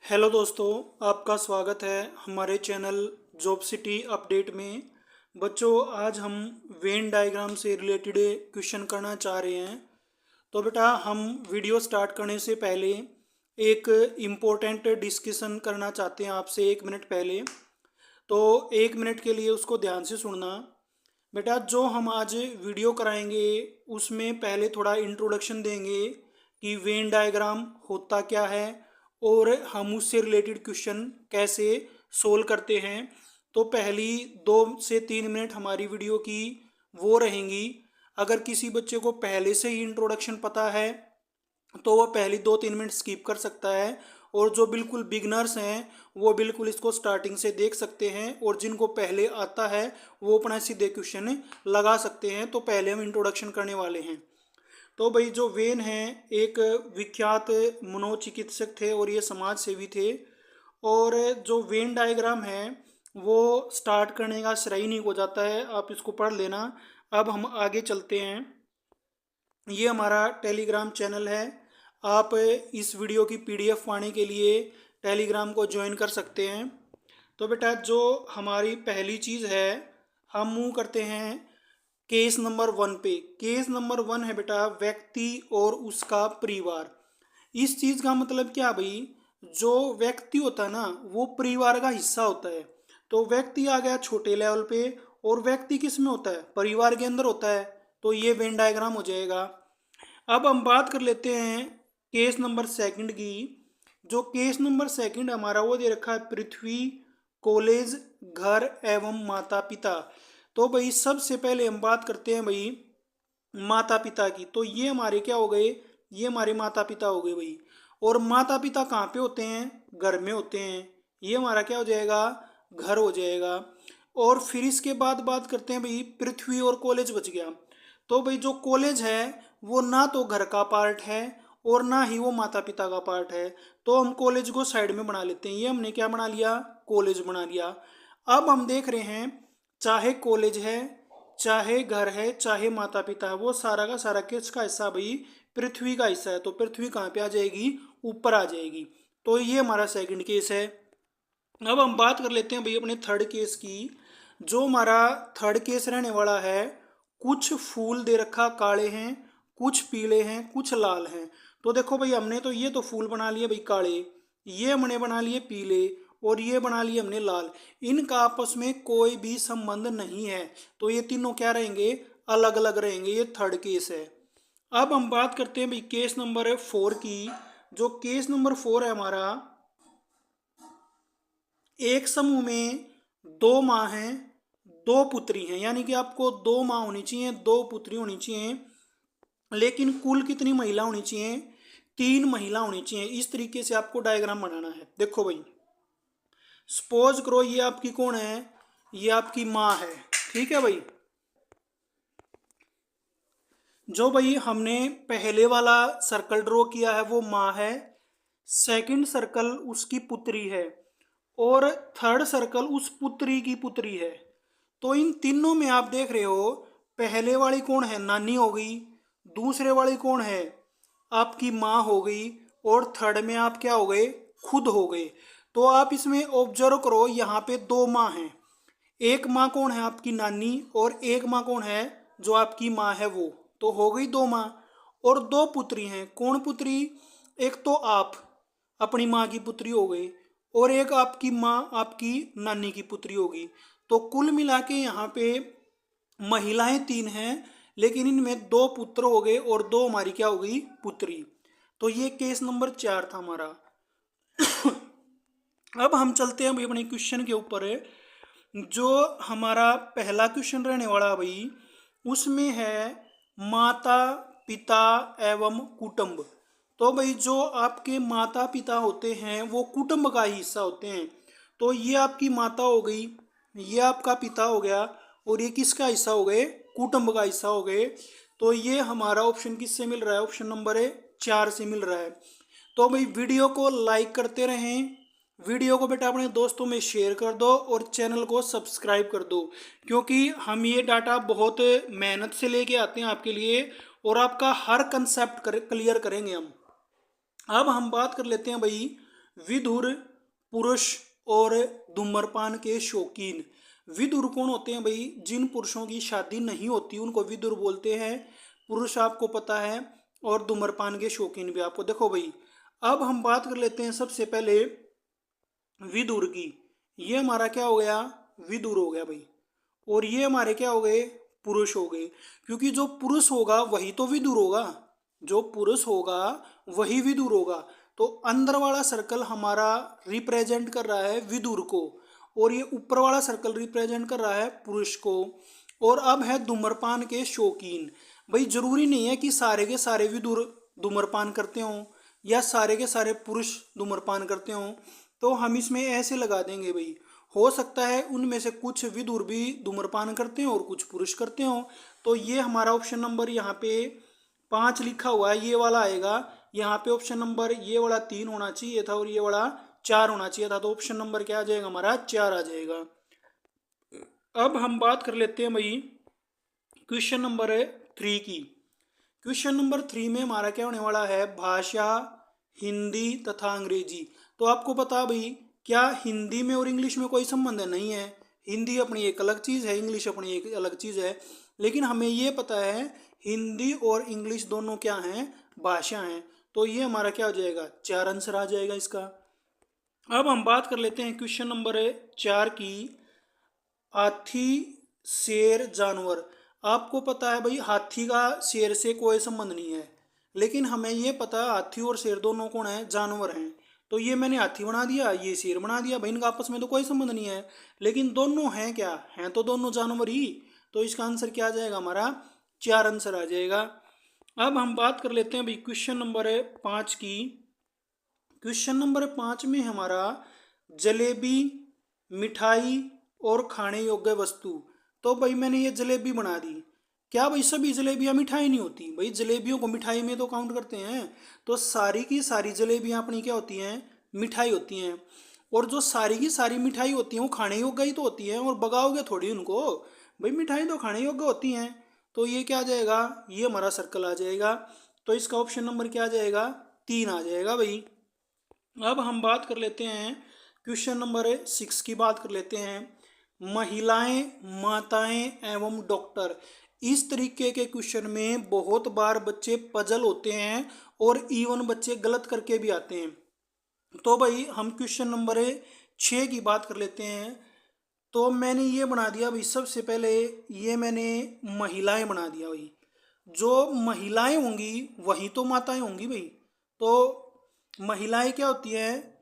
Hello दोस्तों, आपका स्वागत है हमारे चैनल जॉब सिटी अपडेट में। बच्चों, आज हम वेन डायग्राम से रिलेटेड क्वेश्चन करना चाह रहे हैं। तो बेटा, हम वीडियो स्टार्ट करने से पहले एक इम्पोर्टेंट डिस्कशन करना चाहते हैं आपसे 1 मिनट पहले। तो 1 मिनट के लिए उसको ध्यान से सुनना। बेटा, जो हम आज वीडियो कराएंगे उसमें पहले थोड़ा इंट्रोडक्शन देंगे कि वेन डायग्राम होता क्या है और हम उससे रिलेटेड क्वेश्चन कैसे सोल्व करते हैं। तो पहली 2 से 3 मिनट हमारी वीडियो की वो रहेंगी। अगर किसी बच्चे को पहले से ही इंट्रोडक्शन पता है तो वो पहली 2-3 मिनट स्किप कर सकता है, और जो बिल्कुल बिगनर्स हैं वो बिल्कुल इसको स्टार्टिंग से देख सकते हैं, और जिनको पहले आता है वो अपना सीधे क्वेश्चन लगा सकते हैं। तो पहले हम इंट्रोडक्शन करने वाले हैं। तो भाई, जो वेन हैं एक विख्यात मनोचिकित्सक थे और ये समाज सेवी थे। और जो वेन डायग्राम है वो स्टार्ट करने का श्रेय नहीं हो जाता है, आप इसको पढ़ लेना। अब हम आगे चलते हैं। ये हमारा टेलीग्राम चैनल है। आप इस वीडियो की पीडीएफ पाने के लिए टेलीग्राम को ज्वाइन कर सकते हैं। तो बेटा, जो हमारी पहली चीज़ है, हम मूव करते हैं केस नंबर 1 पे। केस नंबर 1 है बेटा, व्यक्ति और उसका परिवार। इस चीज़ का मतलब क्या भाई, जो व्यक्ति होता है ना वो परिवार का हिस्सा होता है। तो व्यक्ति आ गया छोटे लेवल पे, और व्यक्ति किस में होता है, परिवार के अंदर होता है। तो ये वेन डायग्राम हो जाएगा। अब हम बात कर लेते हैं केस नंबर 2 की। जो केस नंबर 2 हमारा वो दे रखा है पृथ्वी, कॉलेज, घर एवं माता पिता। तो भाई, सबसे पहले हम बात करते हैं भाई माता पिता की। तो ये हमारे क्या हो गए, ये हमारे माता पिता हो गए भाई। और माता पिता कहाँ पे होते हैं, घर में होते हैं। ये हमारा क्या हो जाएगा, घर हो जाएगा। और फिर इसके बाद बात करते हैं भाई पृथ्वी और कॉलेज बच गया। तो भाई, जो कॉलेज है वो ना तो घर का पार्ट है और ना ही वो माता पिता का पार्ट है। तो हम कॉलेज को साइड में बना लेते हैं। ये हमने क्या बना लिया, कॉलेज बना लिया। अब हम देख रहे हैं, चाहे कॉलेज है, चाहे घर है, चाहे माता पिता है, वो सारा का सारा किसका हिस्सा भाई, पृथ्वी का हिस्सा है। तो पृथ्वी कहाँ पे आ जाएगी, ऊपर आ जाएगी। तो ये हमारा सेकंड केस है। अब हम बात कर लेते हैं भाई अपने थर्ड केस की। जो हमारा थर्ड केस रहने वाला है, कुछ फूल दे रखा काले हैं, कुछ पीले हैं, कुछ लाल हैं। तो देखो भाई, हमने तो ये तो फूल बना लिए भाई काले, ये हमने बना लिए पीले, और ये बना लिए हमने लाल। इनका आपस में कोई भी संबंध नहीं है। तो ये तीनों क्या रहेंगे, अलग अलग रहेंगे। ये थर्ड केस है। अब हम बात करते हैं भाई केस नंबर 4 की। जो केस नंबर 4 है हमारा, एक समूह में 2 माँ हैं, 2 पुत्री हैं। यानी कि आपको 2 माँ होनी चाहिए, 2 पुत्री होनी चाहिए, लेकिन कुल कितनी महिला होनी चाहिए, 3 महिला होनी चाहिए। इस तरीके से आपको डायग्राम बनाना है। देखो भाई, सपोज करो ये आपकी कौन है, ये आपकी माँ है। ठीक है भाई। जो भाई हमने पहले वाला सर्कल ड्रॉ किया है वो माँ है, सेकंड सर्कल उसकी पुत्री है, और थर्ड सर्कल उस पुत्री की पुत्री है। तो इन तीनों में आप देख रहे हो, पहले वाली कौन है, नानी हो गई, दूसरे वाली कौन है, आपकी माँ हो गई, और थर्ड में आप क्या हो गए, खुद हो गए। तो आप इसमें ऑब्जर्व करो, यहाँ पे 2 माँ हैं। एक माँ कौन है, आपकी नानी, और एक माँ कौन है, जो आपकी माँ है वो। तो हो गई 2 माँ। और 2 पुत्री हैं। कौन पुत्री, एक तो आप अपनी माँ की पुत्री हो गई, और एक आपकी माँ आपकी नानी की पुत्री होगी। तो कुल मिला के यहाँ पे महिलाएं 3 हैं, लेकिन इनमें 2 पुत्र हो गए और 2 हमारी क्या हो गई, पुत्री। तो ये केस नंबर 4 था हमारा। अब हम चलते हैं भाई अपने क्वेश्चन के ऊपर। जो हमारा पहला क्वेश्चन रहने वाला भाई, उसमें है माता पिता एवं कुटुंब। तो भाई, जो आपके माता पिता होते हैं वो कुटुंब का ही हिस्सा होते हैं। तो ये आपकी माता हो गई, ये आपका पिता हो गया, और ये किसका हिस्सा हो गए, कुटुंब का हिस्सा हो गए। तो ये हमारा ऑप्शन किससे मिल रहा है, ऑप्शन नंबर 4 से मिल रहा है। तो भाई, वीडियो को लाइक करते रहें, वीडियो को बेटा अपने दोस्तों में शेयर कर दो, और चैनल को सब्सक्राइब कर दो, क्योंकि हम ये डाटा बहुत मेहनत से लेके आते हैं आपके लिए, और आपका हर कंसेप्ट क्लियर करेंगे हम। अब हम बात कर लेते हैं भाई विधुर पुरुष और धूम्रपान के शौकीन। विधुर कौन होते हैं भाई? जिन पुरुषों की शादी नहीं होती उनको विधुर बोलते हैं। पुरुष आपको पता है, और धूम्रपान के शौकीन भी आपको। देखो भाई, अब हम बात कर लेते हैं सबसे पहले विधुर की। ये हमारा क्या हो गया? विधुर हो गया भाई। और ये हमारे क्या हो गए? पुरुष हो गए। क्योंकि जो पुरुष होगा वही तो विधुर होगा, जो पुरुष होगा वही विधुर होगा। तो अंदर वाला सर्कल हमारा रिप्रेजेंट कर रहा है विधुर को, और ये ऊपर वाला सर्कल रिप्रेजेंट कर रहा है पुरुष को। और अब है धूम्रपान के शौकीन। भाई जरूरी नहीं है कि सारे के सारे विधुर धूम्रपान करते हों या सारे के सारे पुरुष धूम्रपान करते हों। तो हम इसमें ऐसे लगा देंगे भाई, हो सकता है उनमें से कुछ विधुर भी धूम्रपान करते हो और कुछ पुरुष करते हो। तो ये हमारा ऑप्शन नंबर यहाँ पे 5 लिखा हुआ है, ये वाला आएगा। यहाँ पे ऑप्शन नंबर ये वाला 3 होना चाहिए था और ये वाला 4 होना चाहिए था। तो ऑप्शन नंबर क्या आ जाएगा? हमारा 4 आ जाएगा। अब हम बात कर लेते हैं भाई क्वेश्चन नंबर 3 की। क्वेश्चन नंबर 3 में हमारा क्या होने वाला है? भाषा, हिंदी तथा अंग्रेजी। तो आपको पता भाई, क्या हिंदी में और इंग्लिश में कोई संबंध नहीं है? हिंदी अपनी एक अलग चीज़ है, इंग्लिश अपनी एक अलग चीज़ है। लेकिन हमें ये पता है हिंदी और इंग्लिश दोनों क्या हैं? भाषा हैं। तो ये हमारा क्या हो जाएगा? 4 आंसर आ जाएगा इसका। अब हम बात कर लेते हैं क्वेश्चन नंबर 4 की। हाथी, शेर, जानवर। आपको पता है भाई हाथी का शेर से कोई संबंध नहीं है, लेकिन हमें ये पता है हाथी और शेर दोनों कौन है? जानवर हैं। तो ये मैंने हाथी बना दिया, ये शेर बना दिया भाई, इनका आपस में तो कोई संबंध नहीं है, लेकिन दोनों हैं क्या? हैं तो दोनों जानवर ही। तो इसका आंसर क्या आ जाएगा? हमारा 4 आंसर आ जाएगा। अब हम बात कर लेते हैं भाई क्वेश्चन नंबर 5 की। क्वेश्चन नंबर 5 में हमारा जलेबी, मिठाई और खाने योग्य वस्तु। तो भाई मैंने ये जलेबी बना दी। क्या भाई सभी जलेबियाँ मिठाई नहीं होती? भाई जलेबियों को मिठाई में तो काउंट करते हैं। तो सारी की सारी जलेबियाँ अपनी क्या होती हैं? मिठाई होती हैं। और जो सारी की सारी मिठाई होती हैं वो खाने योग्य ही तो होती हैं, और बगाओगे थोड़ी उनको। भाई मिठाई तो खाने योग्य होती हैं। तो ये क्या आ जाएगा? ये हमारा सर्कल आ जाएगा। तो इसका ऑप्शन नंबर क्या आ जाएगा? 3 आ जाएगा भाई। अब हम बात कर लेते हैं क्वेश्चन नंबर 6 की। बात कर लेते हैं महिलाएं, माताएं एवं डॉक्टर। इस तरीके के क्वेश्चन में बहुत बार बच्चे पजल होते हैं और इवन बच्चे गलत करके भी आते हैं। तो भाई हम क्वेश्चन नंबर 6 की बात कर लेते हैं। तो मैंने ये बना दिया भाई, सबसे पहले ये मैंने महिलाएं बना दिया भाई। जो महिलाएं होंगी वही तो माताएं होंगी भाई। तो महिलाएं क्या होती हैं?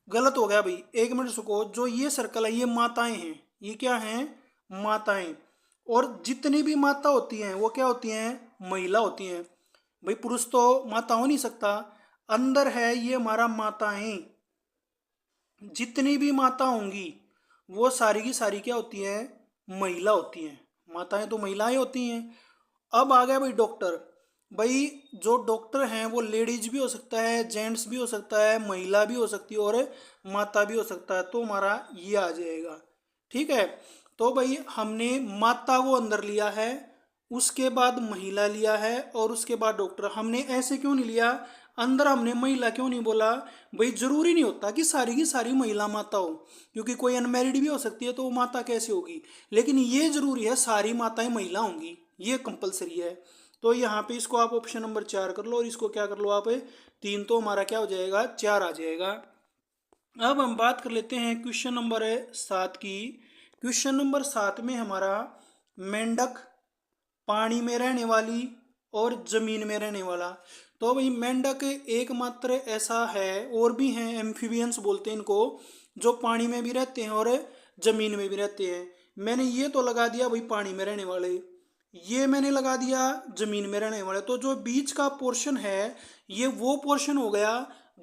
गलत हो गया भाई, 1 मिनट रुको। जो ये सर्कल है ये माताएं हैं, ये क्या हैं? माताएं। और जितनी भी माता होती हैं वो क्या होती हैं? महिला होती हैं भाई। पुरुष तो माता हो नहीं सकता। अंदर है ये हमारा माताएं। जितनी भी माता होंगी वो सारी की सारी क्या होती हैं? महिला होती हैं। माताएं तो महिलाएं होती हैं। अब आ गया भाई डॉक्टर। भाई जो डॉक्टर हैं वो लेडीज भी हो सकता है, जेंट्स भी हो सकता है, महिला भी हो सकती है और माता भी हो सकता है। तो हमारा ये आ जाएगा। ठीक है। तो भाई हमने माता को अंदर लिया है, उसके बाद महिला लिया है और उसके बाद डॉक्टर। हमने ऐसे क्यों नहीं लिया? अंदर हमने महिला क्यों नहीं बोला? भाई जरूरी नहीं होता कि सारी की सारी महिला माता हो, क्योंकि कोई अनमैरिड भी हो सकती है तो वो माता कैसे होगी। लेकिन ये जरूरी है सारी माताएं महिला होंगी, ये कंपलसरी है। तो यहाँ पे इसको आप ऑप्शन नंबर 4 कर लो और इसको क्या कर लो आप 3। तो हमारा क्या हो जाएगा? 4 आ जाएगा। अब हम बात कर लेते हैं क्वेश्चन नंबर 7 की। क्वेश्चन नंबर 7 में हमारा मेंढक, पानी में रहने वाली और जमीन में रहने वाला। तो भाई मेंढक एकमात्र ऐसा है, और भी हैं एम्फीबियंस बोलते हैं इनको, जो पानी में भी रहते हैं और जमीन में भी रहते हैं। मैंने ये तो लगा दिया भाई पानी में रहने वाले, ये मैंने लगा दिया जमीन में रहने वाले। तो जो बीच का पोर्शन है ये वो पोर्शन हो गया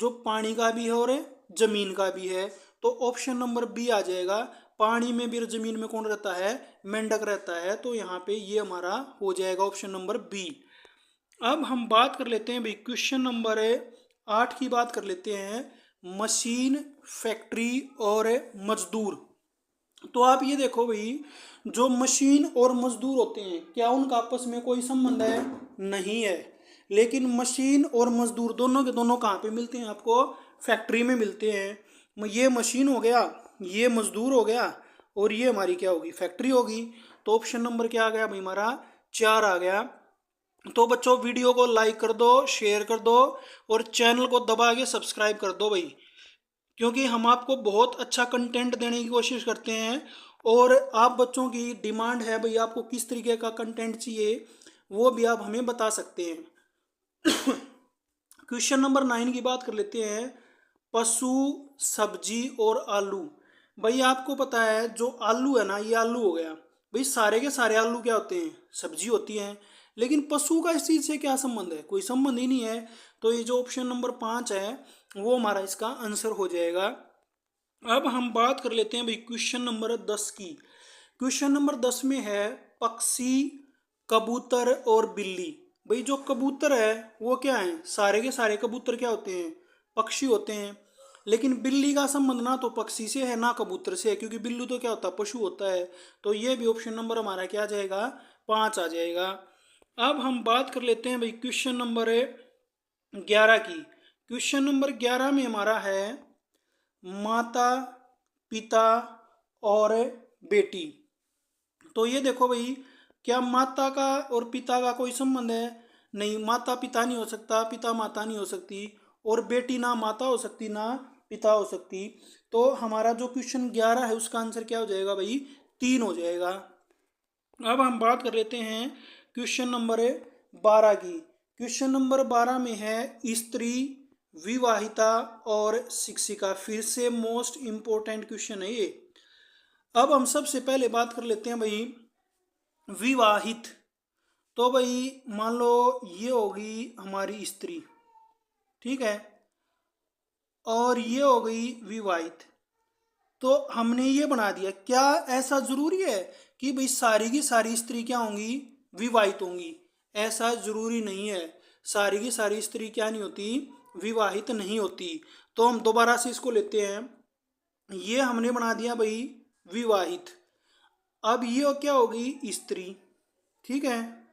जो पानी का भी है और जमीन का भी है। तो ऑप्शन नंबर बी आ जाएगा। पानी में भी और जमीन में कौन रहता है? मेंढक रहता है। तो यहाँ पे ये हमारा हो जाएगा ऑप्शन नंबर बी। अब हम बात कर लेते हैं भाई क्वेश्चन नंबर 8 की। बात कर लेते हैं मशीन, फैक्ट्री और मजदूर। तो आप ये देखो भाई, जो मशीन और मजदूर होते हैं क्या उनका आपस में कोई संबंध है? नहीं है। लेकिन मशीन और मजदूर दोनों के दोनों कहाँ पे मिलते हैं? आपको फैक्ट्री में मिलते हैं। ये मशीन हो गया, ये मजदूर हो गया, और ये हमारी क्या होगी, फैक्ट्री होगी। तो ऑप्शन नंबर क्या आ गया भाई हमारा, 4 आ गया। तो बच्चों वीडियो को लाइक कर दो, शेयर कर दो, और चैनल को दबा के सब्सक्राइब कर दो भाई, क्योंकि हम आपको बहुत अच्छा कंटेंट देने की कोशिश करते हैं। और आप बच्चों की डिमांड है भाई, आपको किस तरीके का कंटेंट चाहिए वो भी आप हमें बता सकते हैं। क्वेश्चन नंबर 9 की बात कर लेते हैं। पशु, सब्जी और आलू। भाई आपको पता है जो आलू है ना, ये आलू हो गया भाई, सारे के सारे आलू क्या होते हैं, सब्जी होती हैं। लेकिन पशु का इस चीज़ से क्या संबंध है, कोई संबंध ही नहीं है। तो ये जो ऑप्शन नंबर 5 है वो हमारा इसका आंसर हो जाएगा। अब हम बात कर लेते हैं भाई क्वेश्चन नंबर 10 की। क्वेश्चन नंबर 10 में है पक्षी, कबूतर और बिल्ली। भाई जो कबूतर है वो क्या है, सारे के सारे कबूतर क्या होते हैं, पक्षी होते हैं। लेकिन बिल्ली का संबंध ना तो पक्षी से है ना कबूतर से है, क्योंकि बिल्लू तो क्या होता है, पशु होता है। तो ये भी ऑप्शन नंबर हमारा क्या आ जाएगा, 5 आ जाएगा। अब हम बात कर लेते हैं भाई क्वेश्चन नंबर 11 की। क्वेश्चन नंबर 11 में हमारा है माता, पिता और बेटी। तो ये देखो भाई, क्या माता का और पिता का कोई संबंध है, नहीं, माता पिता नहीं हो सकता, पिता माता नहीं हो सकती, और बेटी ना माता हो सकती ना पिता हो सकती। तो हमारा जो क्वेश्चन 11 है उसका आंसर क्या हो जाएगा भाई, 3 हो जाएगा। अब हम बात कर लेते हैं क्वेश्चन नंबर 12 की। क्वेश्चन नंबर 12 में है स्त्री, विवाहिता और शिक्षिका। फिर से मोस्ट इम्पोर्टेंट क्वेश्चन है ये। अब हम सबसे पहले बात कर लेते हैं भाई विवाहित। तो भाई मान लो ये होगी हमारी स्त्री, ठीक है, और ये हो गई विवाहित। तो हमने ये बना दिया, क्या ऐसा जरूरी है कि भाई सारी की सारी स्त्री क्या होंगी, विवाहित होंगी? ऐसा जरूरी नहीं है, सारी की सारी स्त्री क्या नहीं होती, विवाहित नहीं होती। तो हम दोबारा से इसको लेते हैं। ये हमने बना दिया भाई विवाहित। अब ये क्या होगी, स्त्री, ठीक है।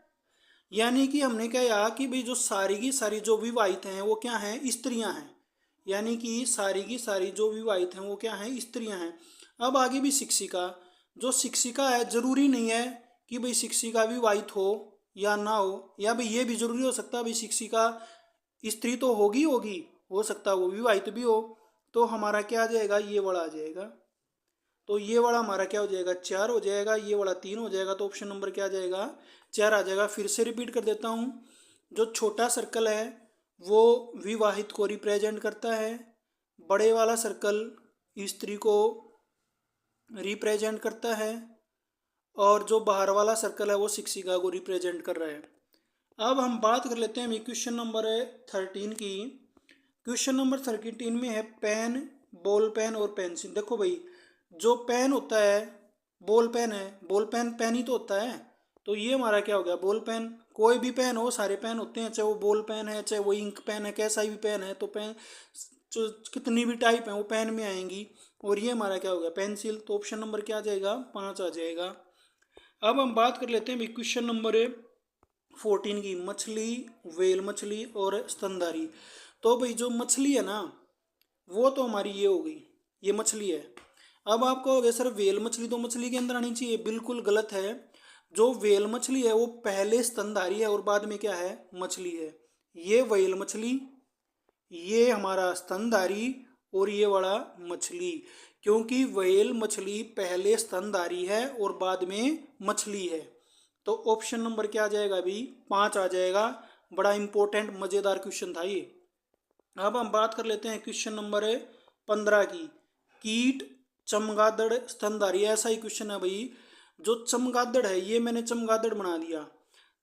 यानी कि हमने क्या कहा कि भाई जो सारी की सारी जो विवाहित हैं वो क्या हैं, स्त्रियां हैं। यानी कि सारी की सारी जो विवाहित हैं वो क्या हैं, स्त्रियां हैं। अब आगे भी शिक्षिका। जो शिक्षिका है जरूरी नहीं है कि भाई शिक्षिका विवाहित हो या ना हो, या भाई ये भी जरूरी हो सकता है भाई शिक्षिका स्त्री तो होगी होगी, हो सकता है वो विवाहित भी हो। तो हमारा क्या आ जाएगा, ये वाला आ जाएगा। तो ये वाला हमारा क्या हो जाएगा, 4 हो जाएगा, ये वाला 3 हो जाएगा। तो ऑप्शन नंबर क्या आ जाएगा, 4 आ जाएगा। फिर से रिपीट कर देता हूँ, जो छोटा सर्कल है वो विवाहित को रिप्रेजेंट करता है, बड़े वाला सर्कल स्त्री को रिप्रेजेंट करता है, और जो बाहर वाला सर्कल है वो शिक्षिका को रिप्रेजेंट कर रहा है। अब हम बात कर लेते हैं क्वेश्चन नंबर 13 की। क्वेश्चन नंबर 13 में है पेन, बॉल पेन और पेंसिल। देखो भाई, जो पेन होता है, बॉल पेन है, बॉल पेन पेन ही तो होता है। तो ये हमारा क्या हो गया, बॉल पेन। कोई भी पेन हो, सारे पेन होते हैं, चाहे वो बॉल पेन है, चाहे वो इंक पेन है, कैसा भी पेन है। तो पेन जो कितनी भी टाइप है वो पेन में आएंगी। और ये हमारा क्या हो गया, पेंसिल। तो ऑप्शन नंबर क्या आ जाएगा, 5 आ जाएगा। अब हम बात कर लेते हैं भाई क्वेश्चन नंबर 14 की। मछली, व्हेल मछली और स्तनधारी। तो भाई जो मछली है ना वो तो हमारी ये हो गई, ये मछली है। अब आपको हो गया सर व्हेल मछली तो मछली के अंदर आनी चाहिए, बिल्कुल गलत है। जो व्हेल मछली है वो पहले स्तनधारी है और बाद में क्या है, मछली है। ये व्हेल मछली, ये हमारा स्तनधारी, और ये वाला मछली। क्योंकि व्हेल मछली पहले स्तनधारी है और बाद में मछली है। तो ऑप्शन नंबर क्या आ जाएगा अभी, 5 आ जाएगा। बड़ा इंपॉर्टेंट मजेदार क्वेश्चन था ये। अब हम बात कर लेते हैं क्वेश्चन नंबर 15 की। कीट, चमगादड़, स्तनधारी। ऐसा ही क्वेश्चन है भाई। जो चमगादड़ है, ये मैंने चमगादड़ बना दिया।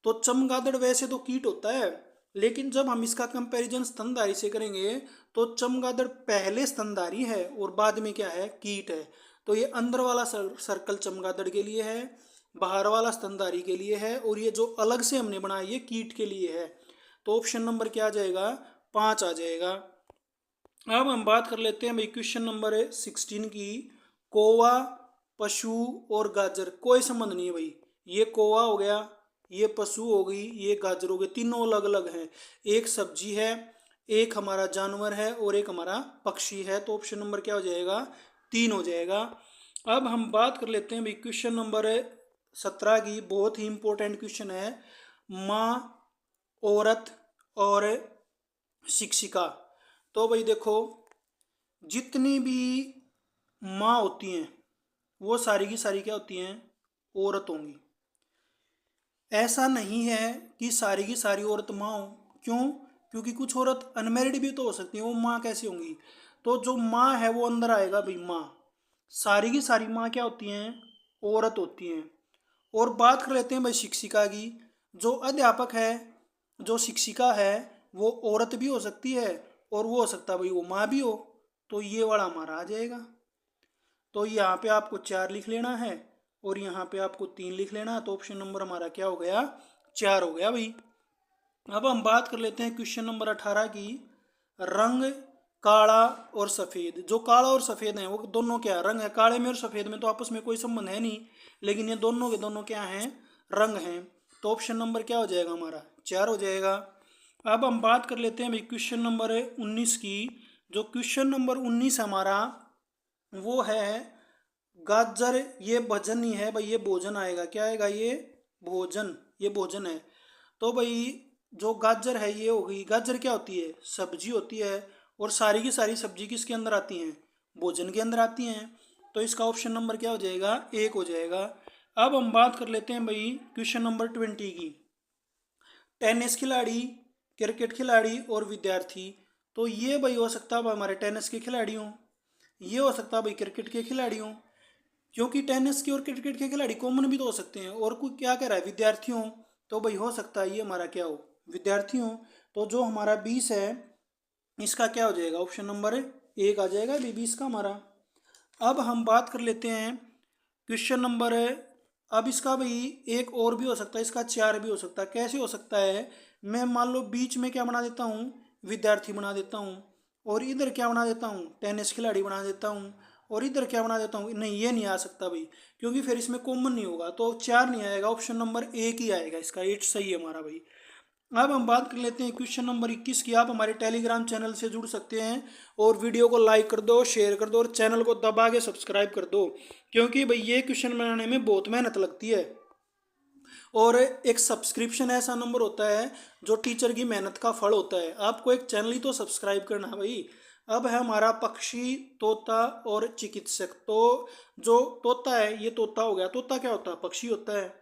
तो चमगादड़ वैसे तो कीट होता है, लेकिन जब हम इसका कंपैरिजन स्तनधारी से करेंगे तो चमगादड़ पहले स्तनधारी है और बाद में क्या है, कीट है। तो ये अंदर वाला सर्कल चमगादड़ के लिए है, बाहर वाला स्तनधारी के लिए है, और ये जो अलग से हमने बनाया ये कीट के लिए है। तो ऑप्शन नंबर क्या आ जाएगा, 5 आ जाएगा। अब हम बात कर लेते हैं भाई क्वेश्चन नंबर 16 की। कौवा, पशु और गाजर। कोई संबंध नहीं है भाई। ये कौवा हो गया, ये पशु हो गई, ये गाजर हो गई, तीनों अलग अलग हैं। एक सब्जी है, एक हमारा जानवर है और एक हमारा पक्षी है। तो ऑप्शन नंबर क्या हो जाएगा, 3 हो जाएगा। अब हम बात कर लेते हैं भाई क्वेश्चन नंबर 17 की। बहुत ही इंपॉर्टेंट क्वेश्चन है, माँ, औरत और शिक्षिका। तो भाई देखो, जितनी भी माँ होती हैं वो सारी की सारी क्या होती हैं, औरत होंगी। ऐसा नहीं है कि सारी की सारी औरत माँ हो। क्यों? क्योंकि कुछ औरत अनमेरिड भी तो हो सकती है, वो माँ कैसी होंगी। तो जो माँ है वो अंदर आएगा भाई, माँ। सारी की सारी माँ क्या होती हैं, औरत होती हैं। और बात कर लेते हैं भाई शिक्षिका की। जो अध्यापक है, जो शिक्षिका है, वो औरत भी हो सकती है और वो हो सकता है भाई वो माँ भी हो। तो ये वाला हमारा आ जाएगा। तो यहाँ पे आपको 4 लिख लेना है और यहाँ पे आपको 3 लिख लेना है। तो ऑप्शन नंबर हमारा क्या हो गया, 4 हो गया भाई। अब हम बात कर लेते हैं क्वेश्चन नंबर 18 की। रंग काला और सफ़ेद। जो काला और सफ़ेद हैं वो दोनों क्या रंग है, काले में और सफ़ेद में तो आपस में कोई संबंध है नहीं, लेकिन ये दोनों के दोनों क्या हैं, रंग हैं। तो ऑप्शन नंबर क्या हो जाएगा हमारा, 4 हो जाएगा। अब हम बात कर लेते हैं भाई क्वेश्चन नंबर 19 की। जो क्वेश्चन नंबर 19 हमारा वो है गाजर। ये भजन ही है भाई, ये भोजन आएगा, क्या आएगा, ये भोजन, ये भोजन है। तो भाई जो गाजर है ये हो गई, गाजर क्या होती है, सब्जी होती है। और सारी की सारी सब्जी किसके अंदर आती हैं, भोजन के अंदर आती हैं। तो इसका ऑप्शन नंबर क्या हो जाएगा, 1 हो जाएगा। अब हम बात कर लेते हैं भाई क्वेश्चन नंबर 20 की। टेनिस खिलाड़ी, क्रिकेट खिलाड़ी और विद्यार्थी। तो ये भाई हो सकता है हमारे टेनिस के खिलाड़ी हों, ये हो सकता है भाई क्रिकेट के खिलाड़ी हों। क्योंकि टेनिस के और क्रिकेट के खिलाड़ी कॉमन भी तो हो सकते हैं। और कोई क्या कह रहा है, विद्यार्थी हों। तो भाई हो सकता है ये हमारा क्या हो, विद्यार्थी हों। तो जो हमारा 20 है इसका क्या हो जाएगा, ऑप्शन नंबर 1 आ जाएगा भाई 20 का हमारा। अब हम बात कर लेते हैं क्वेश्चन नंबर, अब इसका भाई एक और भी हो सकता है, इसका 4 भी हो सकता है। कैसे हो सकता है, मैं मान लो बीच में क्या बना देता हूँ, विद्यार्थी बना देता हूँ। और इधर क्या बना देता हूँ, टेनिस खिलाड़ी बना देता हूँ। और इधर क्या बना देता हूँ, नहीं ये नहीं आ सकता भाई, क्योंकि फिर इसमें कॉमन नहीं होगा। तो 4 नहीं आएगा, ऑप्शन नंबर 1 ही आएगा इसका, 8 सही है हमारा भाई। अब हम बात कर लेते हैं क्वेश्चन नंबर 21 की। आप हमारे टेलीग्राम चैनल से जुड़ सकते हैं और वीडियो को लाइक कर दो, शेयर कर दो और चैनल को दबा के सब्सक्राइब कर दो। क्योंकि भाई ये क्वेश्चन बनाने में बहुत मेहनत लगती है। और एक सब्सक्रिप्शन ऐसा नंबर होता है जो टीचर की मेहनत का फल होता है। आपको एक चैनल ही तो सब्सक्राइब करना है भाई। अब है हमारा पक्षी, तोता और चिकित्सक। तो जो तोता है, ये तोता हो गया। तोता क्या होता है, पक्षी होता है।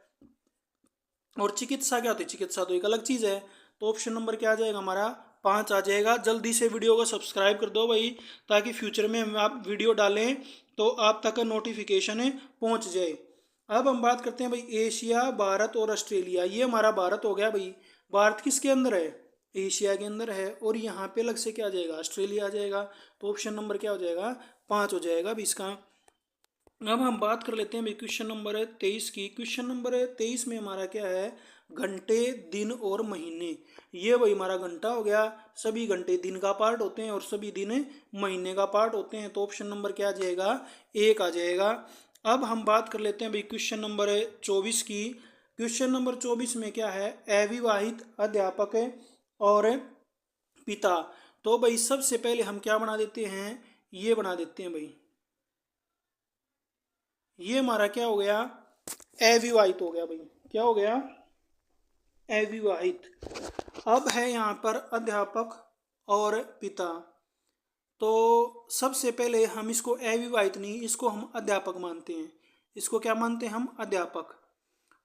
और चिकित्सा क्या होती है, चिकित्सा तो एक अलग चीज़ है। तो ऑप्शन नंबर क्या आ जाएगा हमारा, 5 आ जाएगा। जल्दी से वीडियो को सब्सक्राइब कर दो भाई, ताकि फ्यूचर में हम आप वीडियो डालें तो आप तक नोटिफिकेशन पहुंच जाए। अब हम बात करते हैं भाई एशिया, भारत और ऑस्ट्रेलिया। ये हमारा भारत हो गया भाई। भारत किसके अंदर है, एशिया के अंदर है। और यहाँ पे अलग से क्या आ जाएगा, ऑस्ट्रेलिया आ जाएगा। तो ऑप्शन नंबर क्या हो जाएगा, 5 हो जाएगा अभी इसका। अब हम बात कर लेते हैं भाई क्वेश्चन नंबर 23 की। क्वेश्चन नंबर 23 में हमारा क्या है, घंटे, दिन और महीने। ये वही हमारा घंटा हो गया। सभी घंटे दिन का पार्ट होते हैं और सभी दिन महीने का पार्ट होते हैं। तो ऑप्शन नंबर क्या आ जाएगा, 1 आ जाएगा। अब हम बात कर लेते हैं भाई क्वेश्चन नंबर 24 की। क्वेश्चन नंबर 24 में क्या है, अविवाहित, अध्यापक और पिता। तो भाई सबसे पहले हम क्या बना देते हैं, ये बना देते हैं भाई, ये हमारा क्या हो गया, अविवाहित हो गया भाई। क्या हो गया, अविवाहित। अब है यहाँ पर अध्यापक और पिता। तो सबसे पहले हम इसको अविवाहित नहीं, इसको हम अध्यापक मानते हैं। इसको क्या मानते हैं हम, अध्यापक।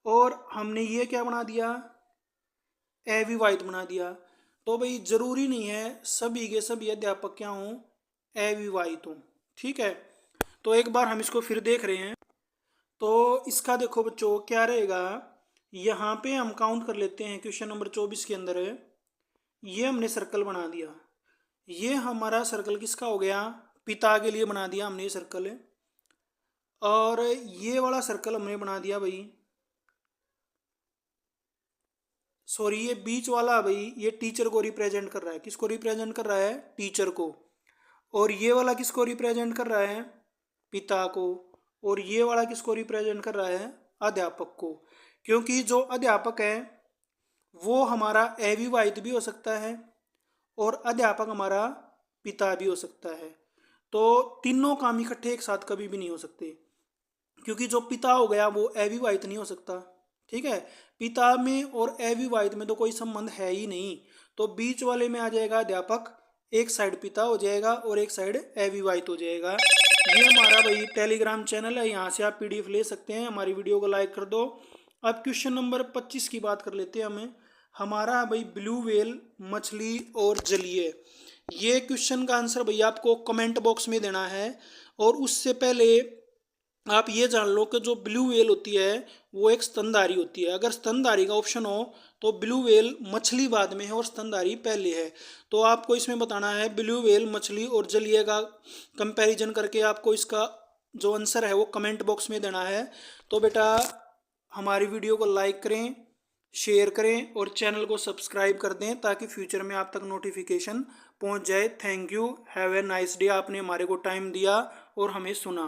और हमने ये क्या बना दिया, अविवाहित बना दिया। तो भाई जरूरी नहीं है सभी के सभी अध्यापक क्या हों, अविवाहित हों। ठीक है, तो एक बार हम इसको फिर देख रहे हैं। तो इसका देखो बच्चों क्या रहेगा, यहाँ पे हम काउंट कर लेते हैं। क्वेश्चन नंबर 24 के अंदर है, ये हमने सर्कल बना दिया। ये हमारा सर्कल किसका हो गया, पिता के लिए बना दिया हमने ये सर्कल है। और ये वाला सर्कल हमने बना दिया भाई, सॉरी ये बीच वाला भाई, ये टीचर को रिप्रेजेंट कर रहा है। किसको रिप्रेजेंट कर रहा है, टीचर को। और ये वाला किसको रिप्रेजेंट कर रहा है, पिता को। और ये वाला किसको रिप्रेजेंट कर रहा है, अध्यापक को। क्योंकि जो अध्यापक है वो हमारा अविवाहित भी हो सकता है और अध्यापक हमारा पिता भी हो सकता है। तो तीनों काम इकट्ठे एक साथ कभी भी नहीं हो सकते, क्योंकि जो पिता हो गया वो अविवाहित नहीं हो सकता। ठीक है, पिता में और अविवाहित में तो कोई संबंध है ही नहीं। तो बीच वाले में आ जाएगा अध्यापक, एक साइड पिता हो जाएगा और एक साइड अविवाहित हो जाएगा। ये हमारा भाई टेलीग्राम चैनल है, यहाँ से आप पीडीएफ ले सकते हैं। हमारी वीडियो को लाइक कर दो। अब क्वेश्चन नंबर 25 की बात कर लेते हैं हमारा भाई ब्लू व्हेल मछली और जलीय। ये क्वेश्चन का आंसर भैया आपको कमेंट बॉक्स में देना है। और उससे पहले आप ये जान लो कि जो ब्लू व्हेल होती है वो एक स्तनधारी होती है। अगर स्तनधारी का ऑप्शन हो तो ब्लू व्हेल मछली बाद में है और स्तनधारी पहले है। तो आपको इसमें बताना है ब्लू व्हेल मछली और जलीय का कंपैरिजन करके आपको इसका जो आंसर है वो कमेंट बॉक्स में देना है। तो बेटा हमारी वीडियो को लाइक करें, शेयर करें और चैनल को सब्सक्राइब कर दें ताकि फ्यूचर में आप तक नोटिफिकेशन पहुंच जाए। Thank you, have a nice day. आपने हमारे को टाइम दिया और हमें सुना।